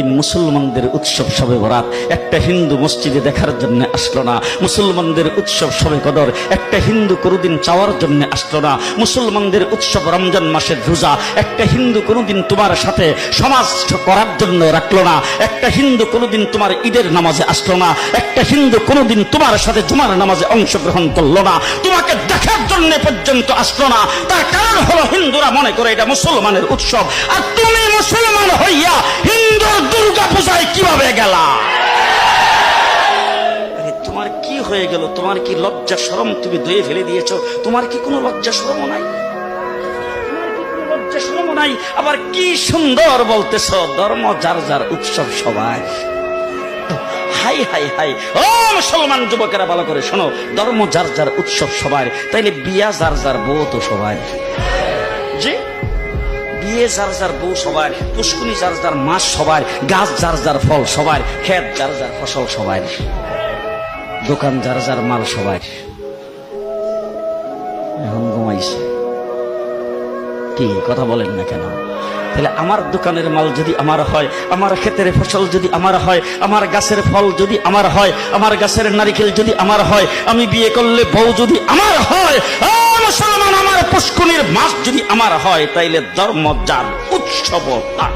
মুসলমানদের উৎসব শবে বরাত একটা হিন্দু মসজিদে দেখার জন্য আসলো না। মুসলমানদের উৎসব শবে কদর একটা হিন্দু কোনোদিন চাওয়ার জন্য আসলো না। মুসলমানদের উৎসব রমজান মাসের রোজা একটা হিন্দু কোনোদিন তোমার সাথে সমাজ করার জন্য রাখলো না। একটা হিন্দু কোনোদিন তোমার ঈদের নামাজে আসলো না। একটা হিন্দু কোনোদিন তোমার সাথে জুমার নামাজে অংশগ্রহণ করলো না। তোমাকে দেখার জন্য পর্যন্ত আসলো না। তার কারণ হলো হিন্দুরা মনে করে এটা মুসলমানের উৎসব, আর তুমি মুসলমান হইয়া হিন্দুর দুর্গা পূজায় কিভাবে গেলা? তোমার কি হয়ে গেল? তোমার কি লজ্জা শরম তুমি ধুয়ে ফেলে দিয়েছো? তোমার কি কোনো লজ্জা শরম নাই? লজ্জা শরম নাই? আবার কি সুন্দর বলতেছ, ধর্ম যার যার উৎসব সবাই। হাই হাই হাই, ও মুসলমান যুবকেরা ভালো করে শোনো, ধর্ম যার যার উৎসব সবার, তাইলে বিয়া যার যার বউ তো সবার। জি, বিয়ে যার যার বউ সবার, পুষ্কুনি যার যার মাছ সবার, গাছ যার যার ফল সবার, ক্ষেত যার যার ফসল সবার, দোকান যার যার মাল সবার। এখন ঘুমাইছে কি কথা বলেন না কেন? তাহলে আমার দোকানের মাল যদি আমার হয়, আমার ক্ষেতের ফসল যদি আমার হয়, আমার গাছের ফল যদি আমার হয়, আমার গাছের নারিকেল যদি আমার হয়, আমি বিয়ে করলে বউ যদি আমার হয়, মুসলমান আমার পুষ্কুনির মাছ যদি আমার হয়, তাইলে ধর্ম যার উৎসব তার।